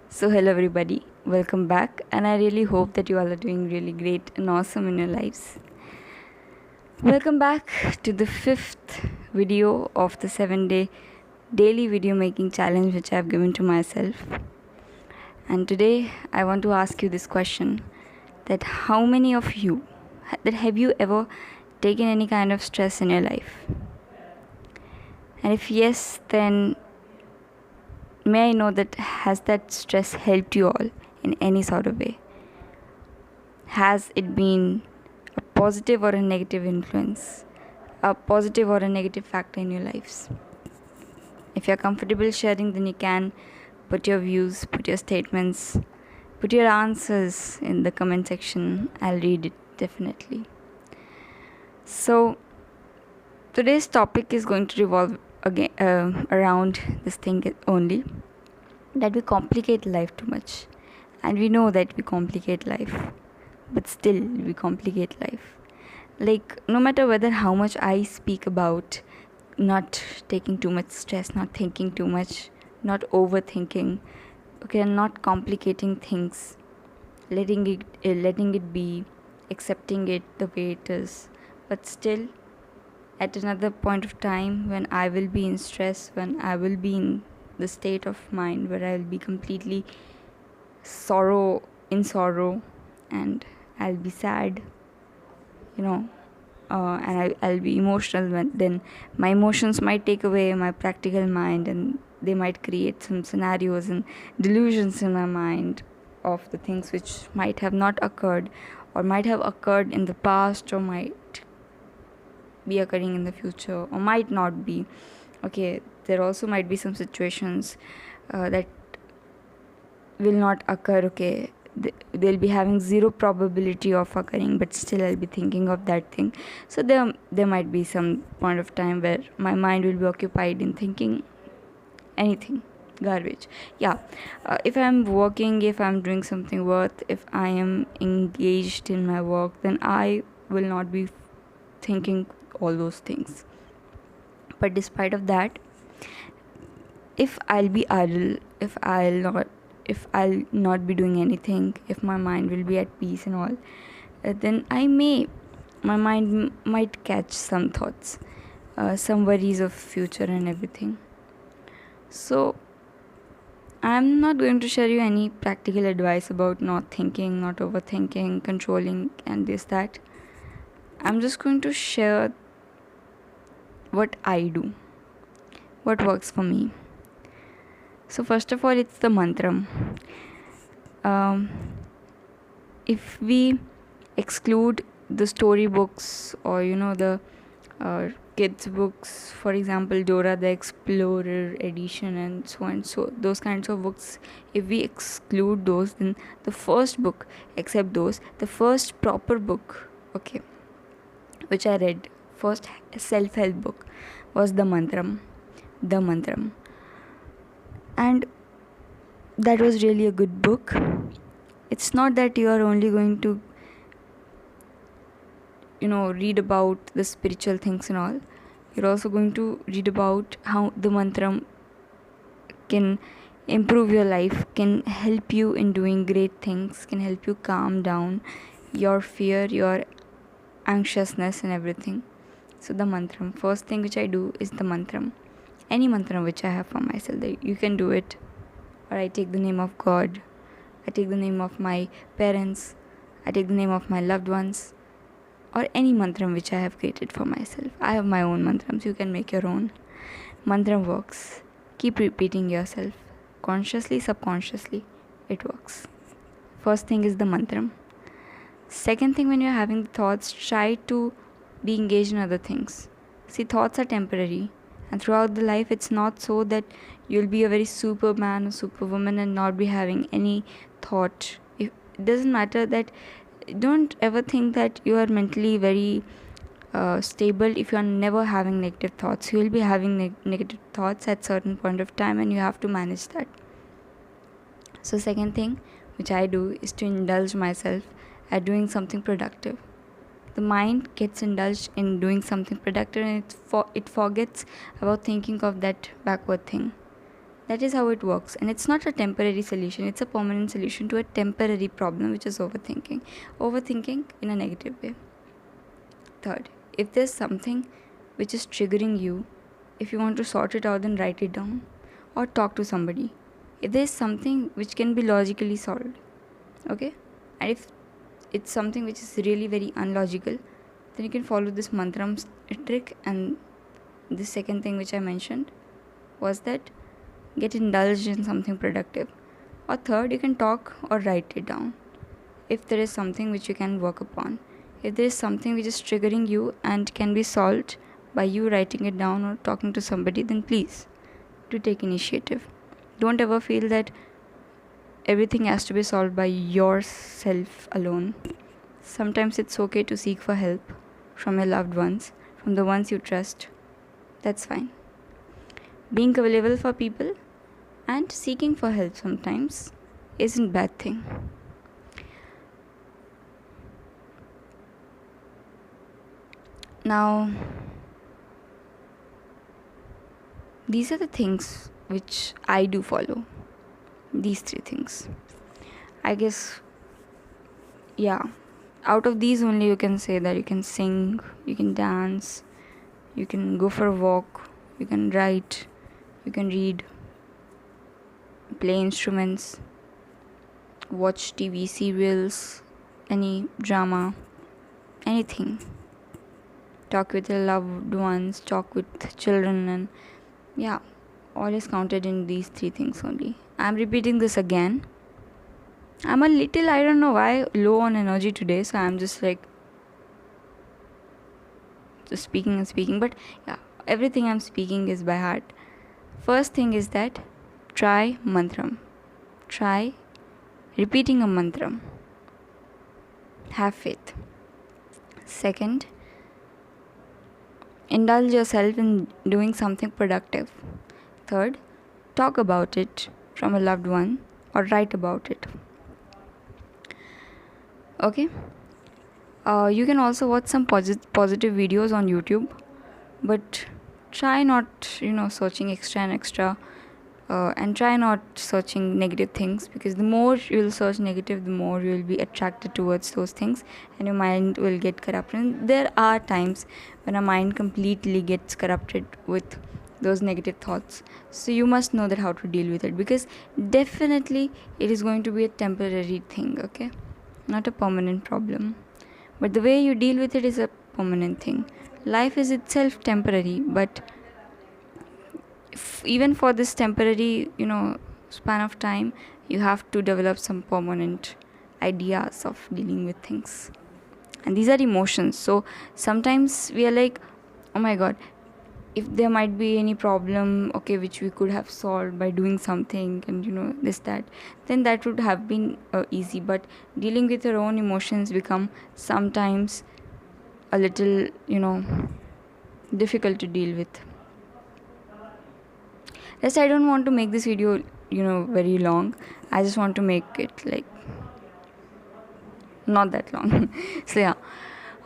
Hello everybody, welcome back, and I really hope that you all are doing really great and awesome in your lives. Welcome back to the fifth video of the 7-day daily video making challenge which I have given to myself. And today I want to ask you this question: that how many of you that have you ever taken any kind of stress in your life? And if yes, then may I know that has that stress helped you all in any sort of way? Has it been a positive or a negative influence, a positive or a negative factor in your lives? If you're comfortable sharing, then you can put your views, put your statements, put your answers in the comment section. I'll read it definitely. So today's topic is going to revolve again around this thing only, that we complicate life too much. And we know that we complicate life, but still we complicate life. Like, no matter whether how much I speak about not taking too much stress, not thinking too much, not overthinking, okay, and not complicating things, letting it be, accepting it the way it is, but still at another point of time when I will be in stress, when I will be in the state of mind where I will be completely in sorrow, and I'll be sad, and I'll be emotional. Then my emotions might take away my practical mind, and they might create some scenarios and delusions in my mind of the things which might have not occurred, or might have occurred in the past, or might be occurring in the future, or might not be. Okay, there also might be some situations that will not occur. Okay, they'll be having zero probability of occurring, but still I'll be thinking of that thing. So there might be some point of time where my mind will be occupied in thinking anything garbage. If I'm working, if I'm doing something worth, if I am engaged in my work, then I will not be thinking all those things. But despite of that, if I'll be idle, if I'll not be doing anything, if my mind will be at peace and all, then my mind might catch some thoughts, some worries of future and everything. So I'm not going to share you any practical advice about not thinking, not overthinking, controlling, and this that. I'm just going to share what I do, what works for me. So first of all, it's the mantram. If we exclude the storybooks, or the kids books, for example Dora the Explorer edition and so those kinds of books, if we exclude those, then the first proper book, okay, which I read, first self-help book, was the mantram. And that was really a good book. It's not that you are only going to read about the spiritual things and all. You're also going to read about how the mantram can improve your life, can help you in doing great things, can help you calm down your fear, your anxiousness and everything. So the mantram, first thing which I do is the mantram. Any mantram which I have for myself, that you can do it. Or I take the name of God, I take the name of my parents, I take the name of my loved ones, or any mantram which I have created for myself. I have my own mantrams, you can make your own. Mantram works. Keep repeating yourself, consciously, subconsciously, it works. First thing is the mantram. Second thing, when you're having thoughts, try to be engaged in other things. See, thoughts are temporary, and throughout the life, it's not so that you'll be a very superman or superwoman and not be having any thought. It doesn't matter that. Don't ever think that you are mentally very stable if you are never having negative thoughts. You will be having negative thoughts at certain point of time, and you have to manage that. So second thing which I do is to indulge myself at doing something productive. The mind gets indulged in doing something productive, and it forgets about thinking of that backward thing. That is how it works. And it's not a temporary solution, it's a permanent solution to a temporary problem, which is overthinking. Overthinking in a negative way. Third, if there's something which is triggering you, if you want to sort it out, then write it down or talk to somebody. If there's something which can be logically solved, okay? And if it's something which is really very unlogical, then you can follow this mantram trick. And the second thing which I mentioned was that get indulged in something productive. Or third, you can talk or write it down if there is something which you can work upon. If there is something which is triggering you and can be solved by you writing it down or talking to somebody, then please do take initiative. Don't ever feel that everything has to be solved by yourself alone. Sometimes it's okay to seek for help from your loved ones, from the ones you trust. That's fine. Being available for people and seeking for help sometimes isn't a bad thing. Now, these are the things which I do follow. These 3 things. I guess, yeah, out of these only you can say that you can sing, you can dance, you can go for a walk, you can write, you can read, play instruments, watch TV serials, any drama, anything. Talk with your loved ones, talk with children, and yeah, all is counted in these 3 things only. I'm repeating this again. I'm a little, I don't know why, low on energy today, so I'm just like just speaking and speaking, but yeah, everything I'm speaking is by heart. First thing is that try mantram. Try repeating a mantram. Have faith. Second, indulge yourself in doing something productive. Third, talk about it from a loved one or write about it. Okay? You can also watch some positive videos on YouTube, but try not, searching extra and extra, and try not searching negative things, because the more you will search negative, the more you will be attracted towards those things and your mind will get corrupted. And there are times when our mind completely gets corrupted with those negative thoughts, so you must know that how to deal with it, because definitely it is going to be a temporary thing, okay, not a permanent problem. But the way you deal with it is a permanent thing. Life is itself temporary, but even for this temporary, span of time, you have to develop some permanent ideas of dealing with things. And these are emotions. So sometimes we are like, oh my god, if there might be any problem, okay, which we could have solved by doing something, and this, that, then that would have been easy. But dealing with your own emotions become sometimes a little, difficult to deal with. Rest, I don't want to make this video, very long. I just want to make it like not that long. So yeah.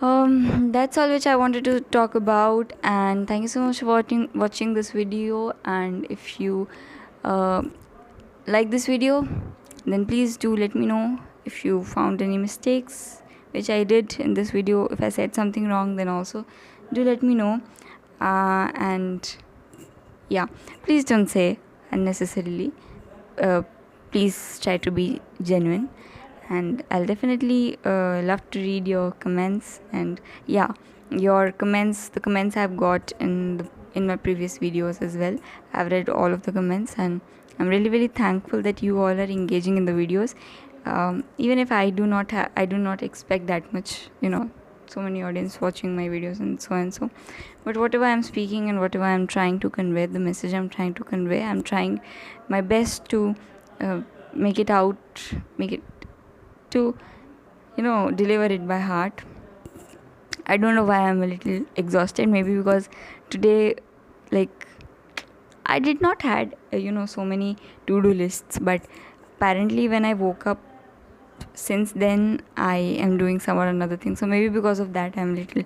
That's all which I wanted to talk about, and thank you so much for watching this video. And if you like this video, then please do let me know if you found any mistakes which I did in this video. If I said something wrong, then also do let me know. And yeah, please don't say unnecessarily. Please try to be genuine, and I'll definitely love to read your comments. And yeah, your comments, the comments I've got in my previous videos as well, I've read all of the comments, and I'm really very thankful that you all are engaging in the videos. Even if I do not expect that much, so many audience watching my videos and so, but whatever I'm speaking and whatever I'm trying to convey, the message I'm trying to convey, I'm trying my best to make it to deliver it by heart. I don't know why I'm a little exhausted, maybe because today, like, I did not had so many to-do lists, but apparently when I woke up since then I am doing some or another thing, so maybe because of that I'm a little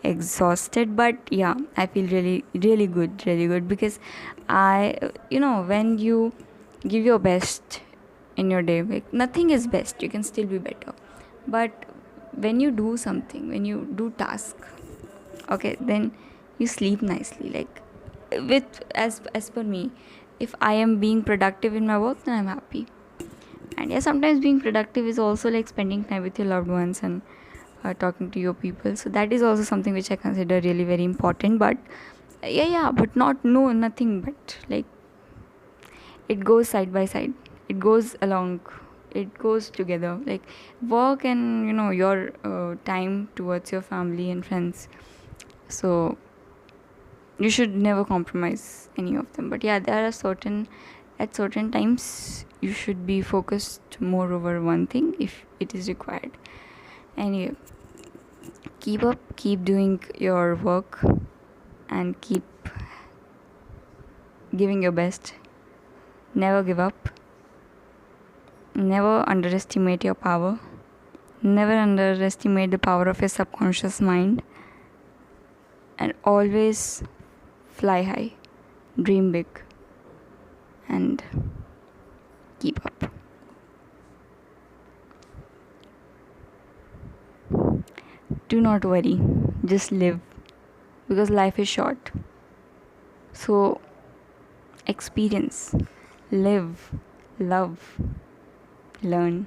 exhausted. But yeah, I feel really good because when you give your best in your day, like, nothing is best, you can still be better. But when you do something, when you do task, okay, then you sleep nicely. Like, with as per me, if I am being productive in my work, then I'm happy. And yeah, sometimes being productive is also like spending time with your loved ones and talking to your people, so that is also something which I consider really very important. But but nothing but like, it goes side by side, it goes along, it goes together, like work and your time towards your family and friends. So you should never compromise any of them. But yeah, there are at certain times you should be focused more over one thing if it is required. Anyway, keep doing your work and keep giving your best. Never give up. Never underestimate your power. Never underestimate the power of your subconscious mind. And always fly high, dream big, and keep up. Do not worry, just live, because life is short. So experience, live, love, learn.